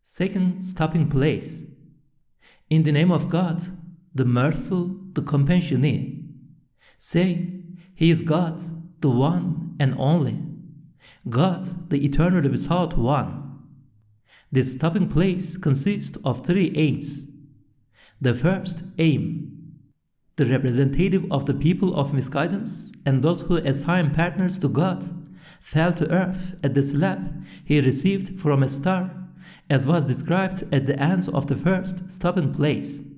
Second stopping place. In the name of God, the merciful, the compassionate. Say, He is God, the one and only. God, the eternally without one. This stopping place consists of three aims. The first aim. The representative of the people of misguidance and those who assign partners to God fell to earth at the slap he received from a star, as was described at the end of the first stopping place.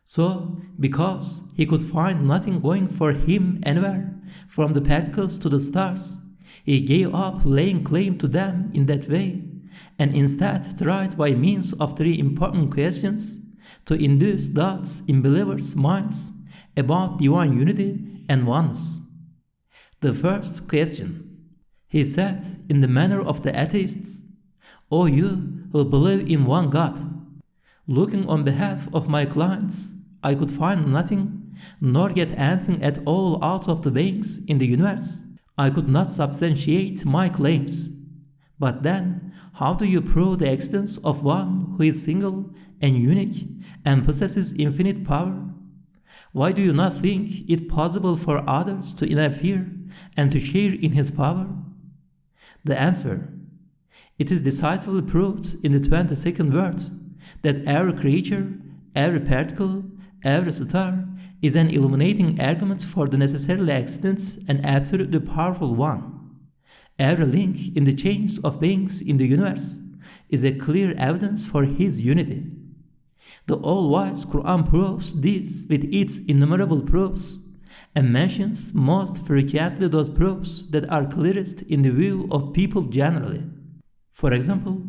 So, because he could find nothing going for him anywhere, from the particles to the stars, he gave up laying claim to them in that way, and instead tried by means of three important questions to induce doubts in believers' minds about divine unity and oneness. The first question. He said in the manner of the atheists, O you who believe in one God, looking on behalf of my clients, I could find nothing, nor get anything at all out of the beings in the universe. I could not substantiate my claims. But then, how do you prove the existence of one who is single and unique and possesses infinite power? Why do you not think it possible for others to interfere and to share in his power? The answer. It is decisively proved in the 22nd word that every creature, every particle, every star is an illuminating argument for the necessarily existent and absolutely powerful one. Every link in the chains of beings in the universe is a clear evidence for his unity. The all-wise Qur'an proves this with its innumerable proofs, and mentions most frequently those proofs that are clearest in the view of people generally. For example,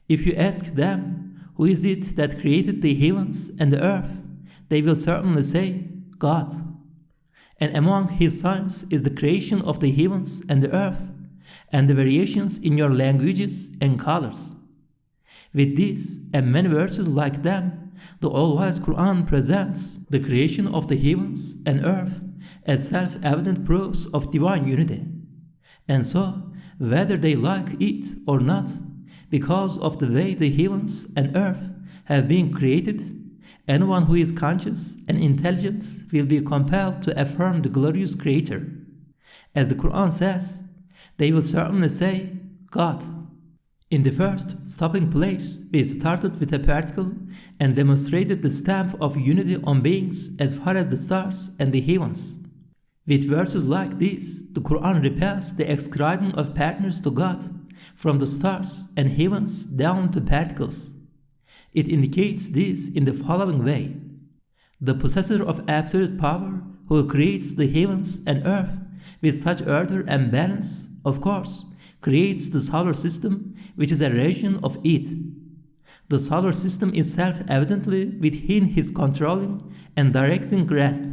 if you ask them, who is it that created the heavens and the earth, they will certainly say, God. And among his signs is the creation of the heavens and the earth, and the variations in your languages and colors. With this and many verses like them, the all-wise Qur'an presents the creation of the heavens and earth as self-evident proofs of divine unity. And so, whether they like it or not, because of the way the heavens and earth have been created, anyone who is conscious and intelligent will be compelled to affirm the glorious Creator. As the Qur'an says, they will certainly say, God. In the first stopping place, we started with a particle and demonstrated the stamp of unity on beings as far as the stars and the heavens. With verses like this, the Qur'an repels the ascribing of partners to God, from the stars and heavens down to particles. It indicates this in the following way. The possessor of absolute power, who creates the heavens and earth with such order and balance, of course, creates the solar system, which is a region of it. The solar system is self-evidently within his controlling and directing grasp.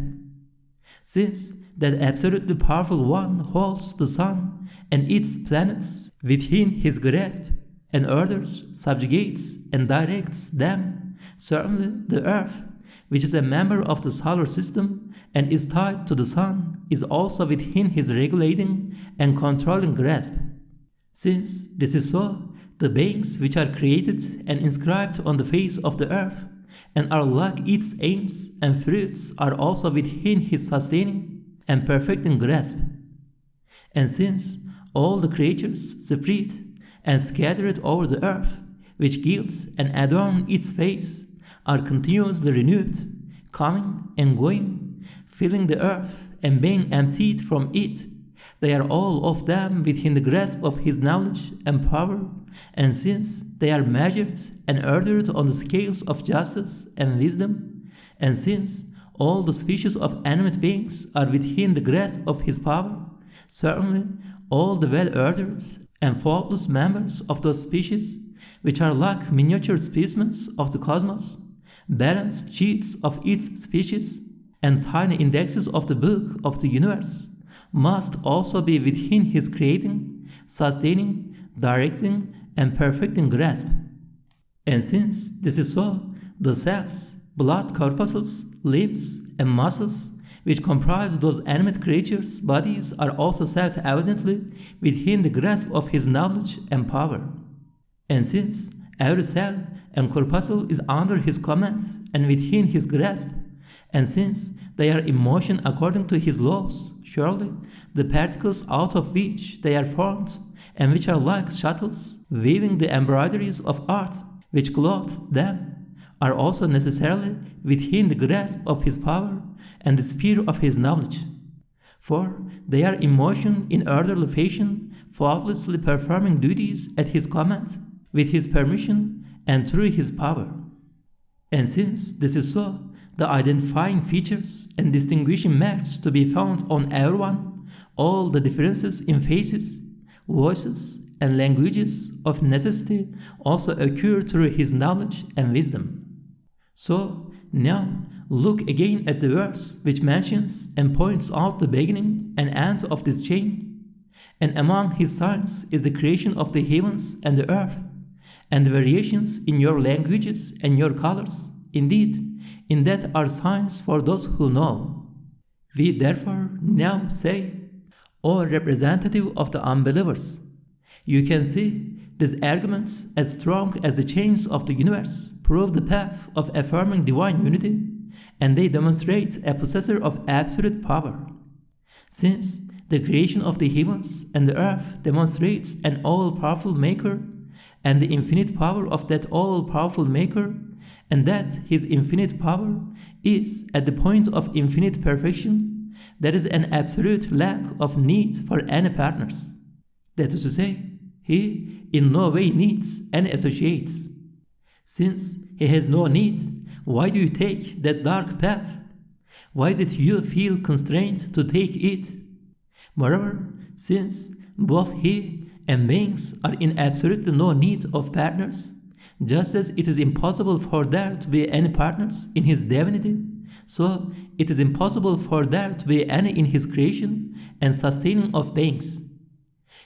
Since that absolutely powerful one holds the sun and its planets within his grasp and orders, subjugates, and directs them, certainly the earth, which is a member of the solar system and is tied to the sun, is also within his regulating and controlling grasp. Since this is so, the beings which are created and inscribed on the face of the earth and are like its aims and fruits are also within his sustaining and perfecting grasp. And since all the creatures spread and scattered over the earth, which gild and adorn its face, are continuously renewed, coming and going, filling the earth and being emptied from it, they are all of them within the grasp of his knowledge and power, and since they are measured and ordered on the scales of justice and wisdom, and since all the species of animate beings are within the grasp of his power, certainly all the well-ordered and faultless members of those species, which are like miniature specimens of the cosmos, balanced sheets of each species, and tiny indexes of the book of the universe, must also be within his creating, sustaining, directing, and perfecting grasp. And since this is so, the cells, blood corpuscles, limbs, and muscles, which comprise those animate creatures' bodies, are also self-evidently within the grasp of his knowledge and power. And since every cell and corpuscle is under his command and within his grasp, and since they are in motion according to his laws, surely the particles out of which they are formed, and which are like shuttles, weaving the embroideries of art which clothe them, are also necessarily within the grasp of his power and the sphere of his knowledge. For they are in motion in orderly fashion, faultlessly performing duties at his command, with his permission and through his power. And since this is so, the identifying features and distinguishing marks to be found on everyone, all the differences in faces, voices, and languages of necessity also occur through his knowledge and wisdom. So now look again at the verse which mentions and points out the beginning and end of this chain. And among his signs is the creation of the heavens and the earth, and the variations in your languages and your colors. Indeed, in that are signs for those who know. We therefore now say, O representative of the unbelievers, you can see these arguments, as strong as the chains of the universe, prove the path of affirming divine unity, and they demonstrate a possessor of absolute power. Since the creation of the heavens and the earth demonstrates an all-powerful maker, and the infinite power of that all-powerful maker, and that his infinite power is at the point of infinite perfection, there is an absolute lack of need for any partners. That is to say, he in no way needs any associates. Since he has no need, why do you take that dark path? Why is it you feel constrained to take it? Moreover, since both he and beings are in absolutely no need of partners, just as it is impossible for there to be any partners in his divinity, so it is impossible for there to be any in his creation and sustaining of beings.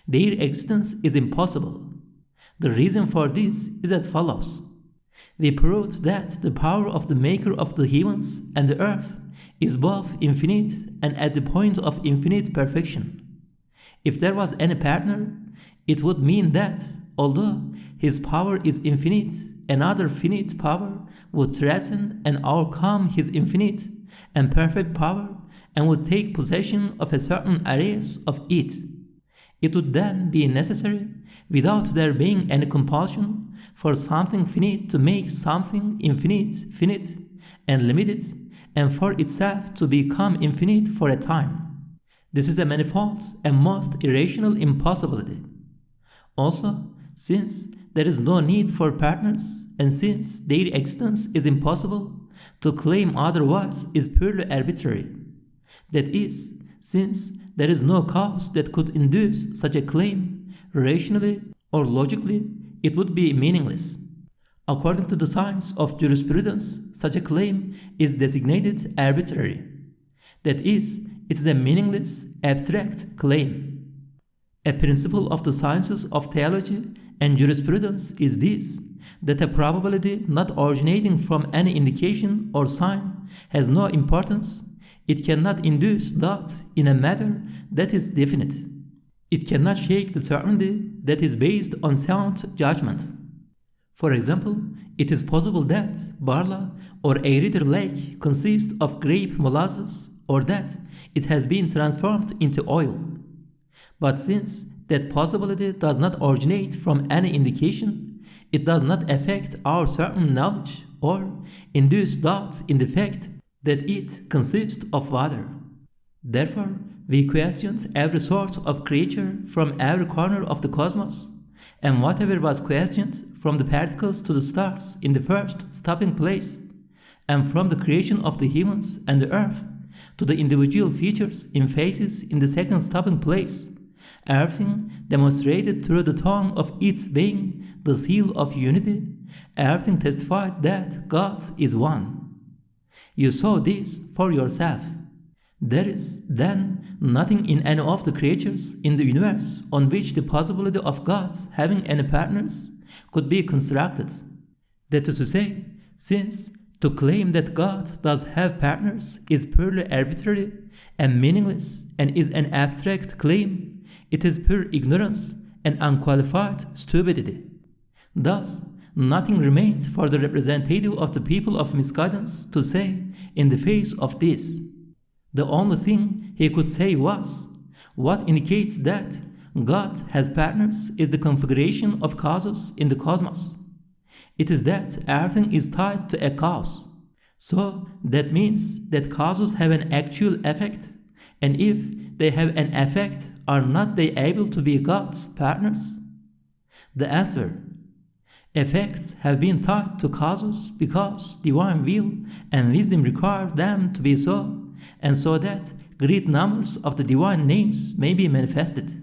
Their existence is impossible. The reason for this is as follows. We proved that the power of the maker of the heavens and the earth is both infinite and at the point of infinite perfection. If there was any partner, it would mean that, although his power is infinite, another finite power would threaten and overcome his infinite and perfect power and would take possession of a certain areas of it. It would then be necessary, without there being any compulsion, for something finite to make something infinite finite and limited, and for itself to become infinite for a time. This is a manifold and most irrational impossibility. Also, since there is no need for partners, and since their existence is impossible, to claim otherwise is purely arbitrary. That is, since there is no cause that could induce such a claim, rationally or logically, it would be meaningless. According to the science of jurisprudence, such a claim is designated arbitrary. That is, it is a meaningless, abstract claim. A principle of the sciences of theology and jurisprudence is this, that a probability not originating from any indication or sign has no importance. It cannot induce doubt in a matter that is definite. It cannot shake the certainty that is based on sound judgment. For example, it is possible that Barla or aerated lake consists of grape molasses, or that it has been transformed into oil. But since that possibility does not originate from any indication, it does not affect our certain knowledge or induce doubt in the fact that it consists of water. Therefore, we questioned every sort of creature from every corner of the cosmos, and whatever was questioned, from the particles to the stars in the first stopping place, and from the creation of the heavens and the earth to the individual features in faces in the second stopping place, everything demonstrated through the tongue of its being the seal of unity, everything testified that God is one. You saw this for yourself. There is, then, nothing in any of the creatures in the universe on which the possibility of God having any partners could be constructed. That is to say, since to claim that God does have partners is purely arbitrary and meaningless and is an abstract claim, it is pure ignorance and unqualified stupidity. Thus, nothing remains for the representative of the people of misguidance to say in the face of this. The only thing he could say was, what indicates that God has partners is the configuration of causes in the cosmos. It is that everything is tied to a cause. So that means that causes have an actual effect, and if they have an effect, are not they able to be God's partners? The answer: effects have been tied to causes because divine will and wisdom require them to be so, and so that great numbers of the divine names may be manifested.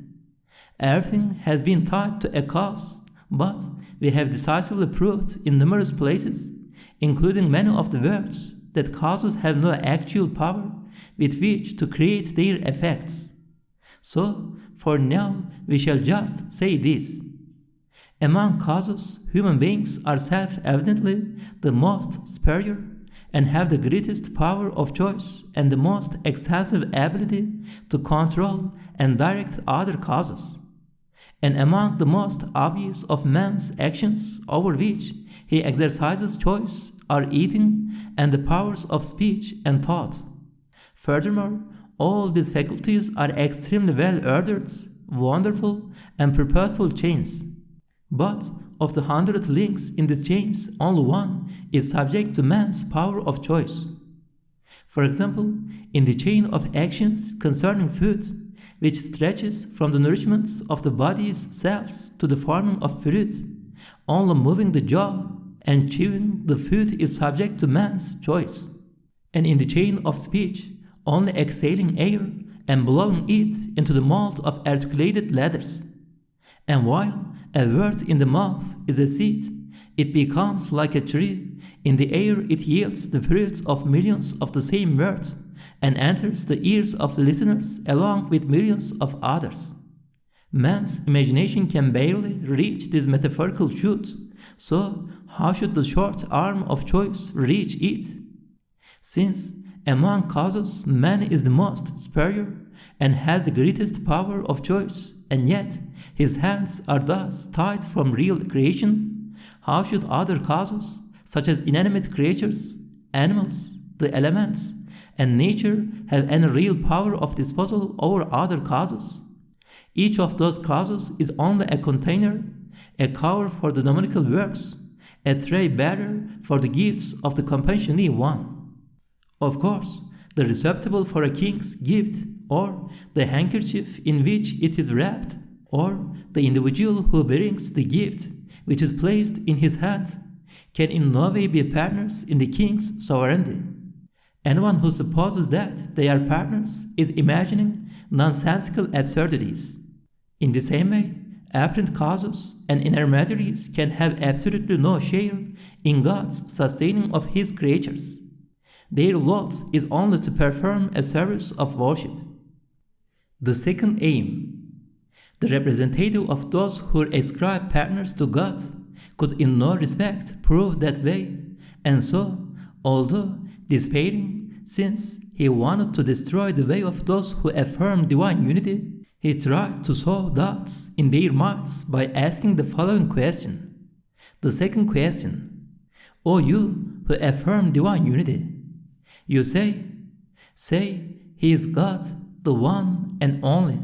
Everything has been tied to a cause, but we have decisively proved in numerous places, including many of the words, that causes have no actual power with which to create their effects. So, for now, we shall just say this. Among causes, human beings are self-evidently the most superior and have the greatest power of choice and the most extensive ability to control and direct other causes. And among the most obvious of man's actions over which he exercises choice are eating and the powers of speech and thought. Furthermore, all these faculties are extremely well ordered, wonderful, and purposeful chains. But of the 100 links in these chains, only one is subject to man's power of choice. For example, in the chain of actions concerning food, which stretches from the nourishment of the body's cells to the forming of fruit, only moving the jaw and chewing the food is subject to man's choice. And in the chain of speech, only exhaling air and blowing it into the mold of articulated letters. And while a word in the mouth is a seed, it becomes like a tree. In the air it yields the fruits of millions of the same word, and enters the ears of listeners along with millions of others. Man's imagination can barely reach this metaphorical truth, so how should the short arm of choice reach it? Since among causes man is the most superior and has the greatest power of choice, and yet his hands are thus tied from real creation, how should other causes, such as inanimate creatures, animals, the elements, and nature have any real power of disposal over other causes? Each of those causes is only a container, a cover for the dominical works, a tray bearer for the gifts of the compassionate one. Of course, the receptacle for a king's gift, or the handkerchief in which it is wrapped, or the individual who brings the gift which is placed in his hand, can in no way be partners in the king's sovereignty. Anyone who supposes that they are partners is imagining nonsensical absurdities. In the same way, apparent causes and intermediaries can have absolutely no share in God's sustaining of His creatures. Their lot is only to perform a service of worship. The second aim. The representative of those who ascribe partners to God could in no respect prove that way, and so, although despairing, since he wanted to destroy the way of those who affirm divine unity, he tried to sow doubts in their minds by asking the following question. The second question: O you who affirm divine unity, you say, He is God, the one and only,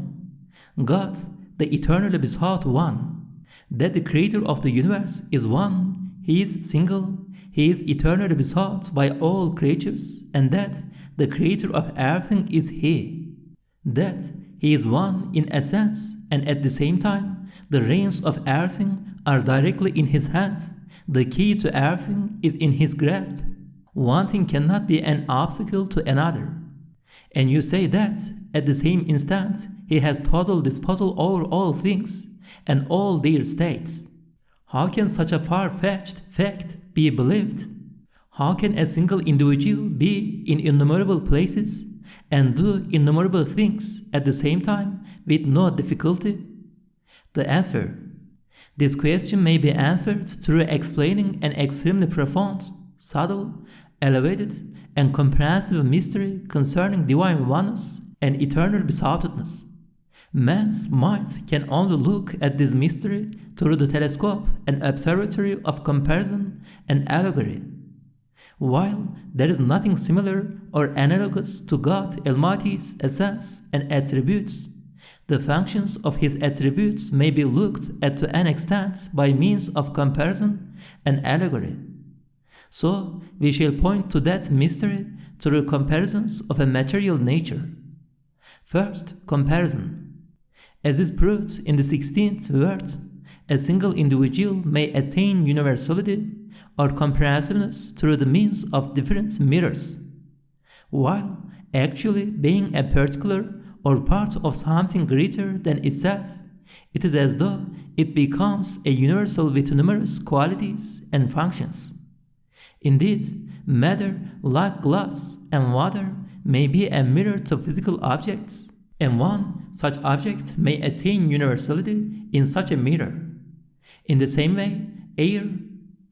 God, the eternally besought one, that the creator of the universe is one, He is single, He is eternally besought by all creatures, and that the creator of everything is He, that He is one in essence, and at the same time, the reins of everything are directly in His hand, the key to everything is in His grasp. One thing cannot be an obstacle to another. And you say that, at the same instant, He has total disposal over all things, and all their states. How can such a far-fetched fact be believed? How can a single individual be in innumerable places and do innumerable things at the same time with no difficulty? The answer. This question may be answered through explaining an extremely profound, subtle, elevated, and comprehensive mystery concerning divine oneness and eternal besoughtedness. Man's mind can only look at this mystery through the telescope and observatory of comparison and allegory. While there is nothing similar or analogous to God Almighty's essence and attributes, the functions of His attributes may be looked at to an extent by means of comparison and allegory. So we shall point to that mystery through comparisons of a material nature. First, comparison. As is proved in the 16th word, a single individual may attain universality or comprehensiveness through the means of different mirrors, while actually being a particular or part of something greater than itself, it is as though it becomes a universal with numerous qualities and functions. Indeed, matter like glass and water may be a mirror to physical objects, and one such object may attain universality in such a mirror. In the same way, air,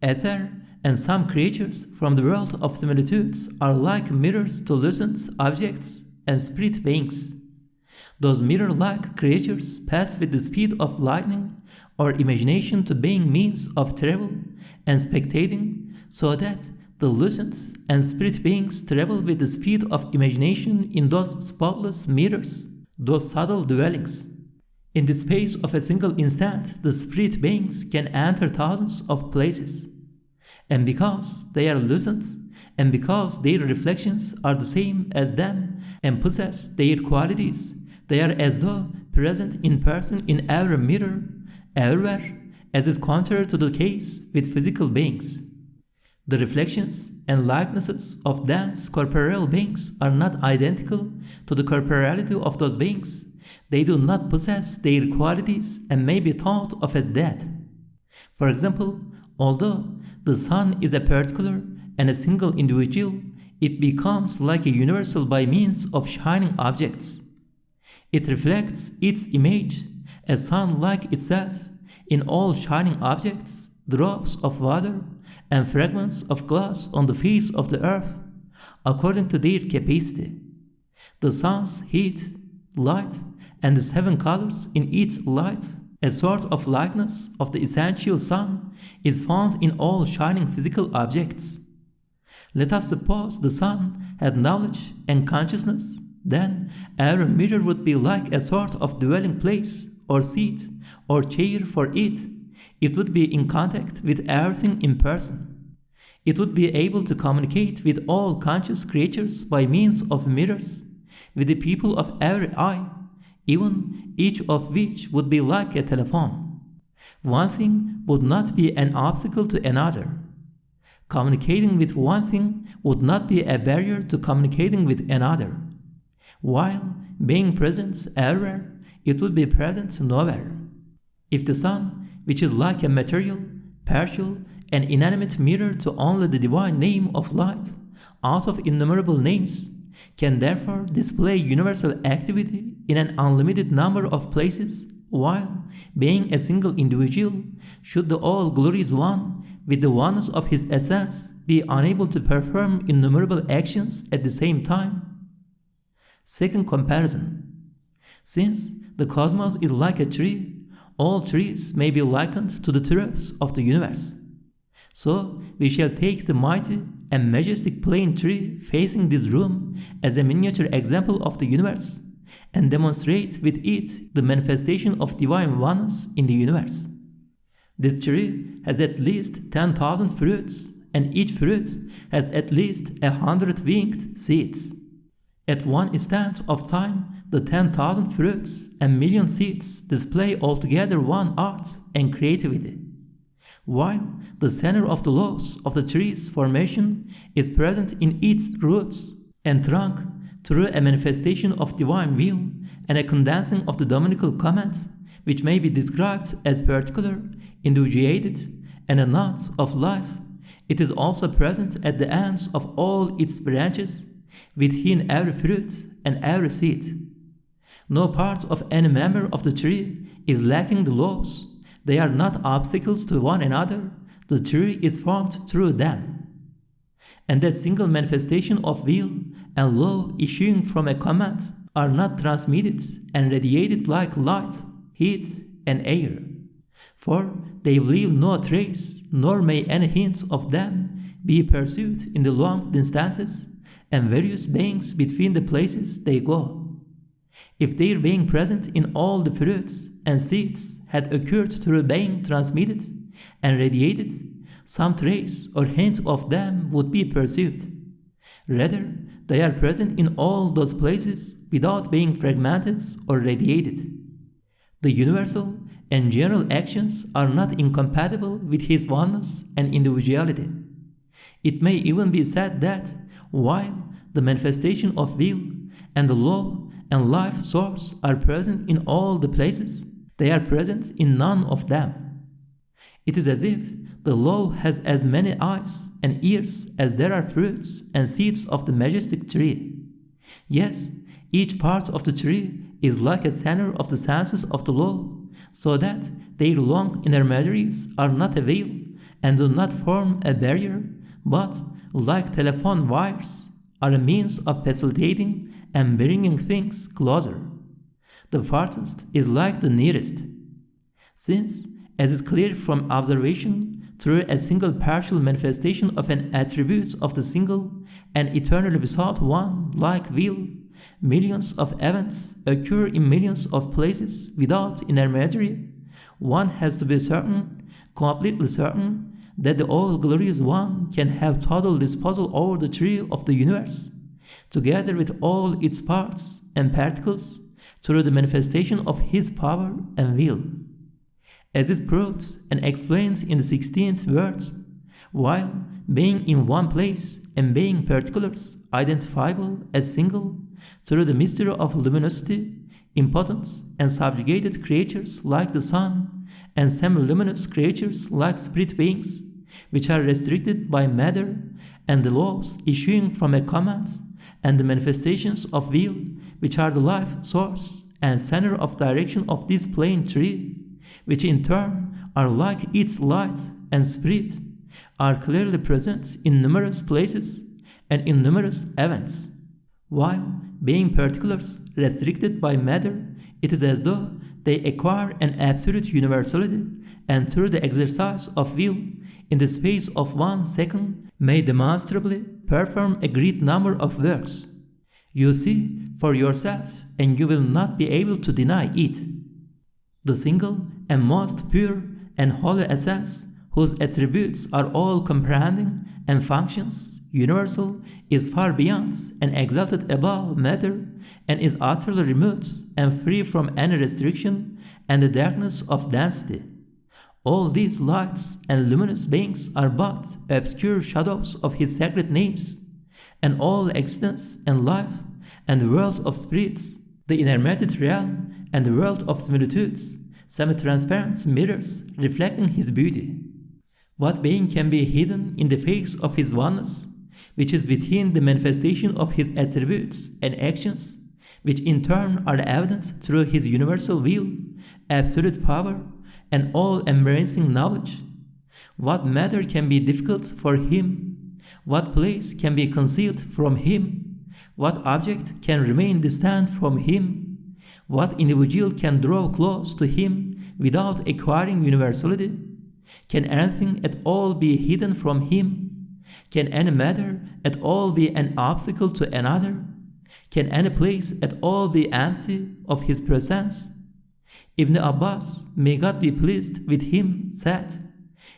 ether, and some creatures from the world of similitudes are like mirrors to lucent objects and spirit beings. Those mirror-like creatures pass with the speed of lightning or imagination to being means of travel and spectating, so that the lucent and spirit beings travel with the speed of imagination in those spotless mirrors, those subtle dwellings. In the space of a single instant, the spirit beings can enter thousands of places. And because they are lucent, and because their reflections are the same as them and possess their qualities, they are as though present in person in every mirror, everywhere, as is contrary to the case with physical beings. The reflections and likenesses of dense corporeal beings are not identical to the corporeality of those beings. They do not possess their qualities and may be thought of as dead. For example, although the sun is a particular and a single individual, it becomes like a universal by means of shining objects. It reflects its image, a sun like itself, in all shining objects, drops of water, and fragments of glass on the face of the earth, according to their capacity. The sun's heat, light, and the 7 colors in its light, a sort of likeness of the essential sun, is found in all shining physical objects. Let us suppose the sun had knowledge and consciousness, then every mirror would be like a sort of dwelling place, or seat, or chair for it. It would be in contact with everything in person. It would be able to communicate with all conscious creatures by means of mirrors, with the people of every eye, even each of which would be like a telephone. One thing would not be an obstacle to another. Communicating with one thing would not be a barrier to communicating with another. While being present everywhere, it would be present nowhere. If the sun, which is like a material, partial, and inanimate mirror to only the divine name of light, out of innumerable names, can therefore display universal activity in an unlimited number of places, while, being a single individual, should the all-glorious one, with the oneness of his essence, be unable to perform innumerable actions at the same time? Second comparison. Since the cosmos is like a tree, all trees may be likened to the truths of the universe. So we shall take the mighty and majestic plane tree facing this room as a miniature example of the universe, and demonstrate with it the manifestation of divine oneness in the universe. This tree has at least 10,000 fruits, and each fruit has at least 100 winged seeds. At one instant of time, the 10,000 fruits and million seeds display altogether one art and creativity, while the center of the laws of the tree's formation is present in its roots and trunk through a manifestation of divine will and a condensing of the dominical comment, which may be described as particular, individuated, and a knot of life. It is also present at the ends of all its branches, within every fruit and every seed. No part of any member of the tree is lacking the laws. They are not obstacles to one another. The tree is formed through them. And that single manifestation of will and law issuing from a command are not transmitted and radiated like light, heat, and air. For they leave no trace, nor may any hint of them be perceived in the long distances and various beings between the places they go. If their being present in all the fruits and seeds had occurred through being transmitted and radiated, some trace or hint of them would be perceived. Rather, they are present in all those places without being fragmented or radiated. The universal and general actions are not incompatible with his oneness and individuality. It may even be said that, while the manifestation of will and the law and life source are present in all the places, they are present in none of them. It is as if the law has as many eyes and ears as there are fruits and seeds of the majestic tree. Yes, each part of the tree is like a center of the senses of the law, so that their long intermediaries are not a veil and do not form a barrier, but, like telephone wires, are a means of facilitating and bringing things closer. The farthest is like the nearest. Since, as is clear from observation, through a single partial manifestation of an attribute of the single and eternally besought one, like will, millions of events occur in millions of places without intermediary, one has to be certain, completely certain, that the all-glorious one can have total disposal over the tree of the universe, together with all its parts and particles, through the manifestation of his power and will. As is proved and explained in the 16th verse, while being in one place and being particulars identifiable as single, through the mystery of luminosity, impotence, and subjugated creatures like the sun, and semi-luminous creatures like spirit beings, which are restricted by matter, and the laws issuing from a command, and the manifestations of will, which are the life source and center of direction of this plane tree, which in turn are like its light and spirit, are clearly present in numerous places and in numerous events. While being particulars restricted by matter, it is as though they acquire an absolute universality, and through the exercise of will, in the space of 1 second, may demonstrably perform a great number of works. You see for yourself, and you will not be able to deny it. The single and most pure and holy essence, whose attributes are all comprehending and functions universal, is far beyond and exalted above matter, and is utterly remote and free from any restriction and the darkness of density. All these lights and luminous beings are but obscure shadows of his sacred names, and all existence and life and the world of spirits, the intermediate realm and the world of similitudes, semi-transparent mirrors reflecting his beauty. What being can be hidden in the face of his oneness, which is within the manifestation of his attributes and actions, which in turn are evident through his universal will, absolute power, and all-embracing knowledge? What matter can be difficult for him? What place can be concealed from him? What object can remain distant from him? What individual can draw close to him without acquiring universality? Can anything at all be hidden from him? Can any matter at all be an obstacle to another? Can any place at all be empty of his presence? Ibn Abbas, may God be pleased with him, said,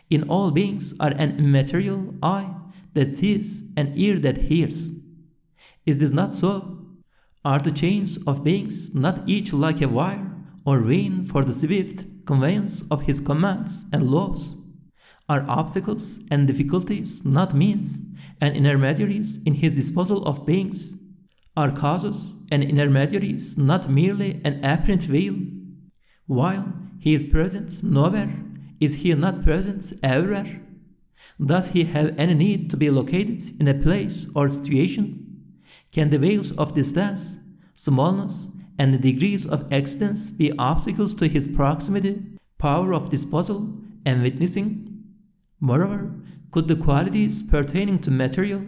"In all beings are an immaterial eye that sees and ear that hears." Is this not so? Are the chains of beings not each like a wire or vein for the swift conveyance of his commands and laws? Are obstacles and difficulties not means and intermediaries in his disposal of beings? Are causes and intermediaries not merely an apparent veil? While he is present nowhere, is he not present everywhere? Does he have any need to be located in a place or situation? Can the veils of distance, smallness, and the degrees of existence be obstacles to his proximity, power of disposal, and witnessing? Moreover, could the qualities pertaining to material,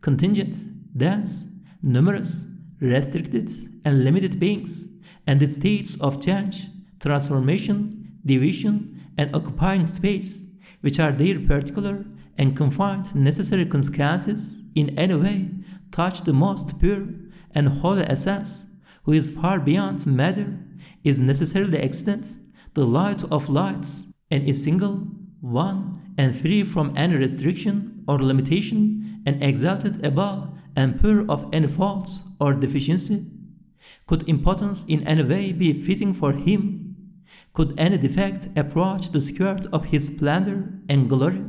contingent, dense, numerous, restricted and limited beings, and the states of change, transformation, division, and occupying space, which are their particular and confined necessary consequences, in any way touch the most pure and holy essence, who is far beyond matter, is necessarily extant, the light of lights, and is single, one, and free from any restriction or limitation, and exalted above and pure of any fault or deficiency? Could impotence in any way be fitting for him? Could any defect approach the skirt of his splendor and glory?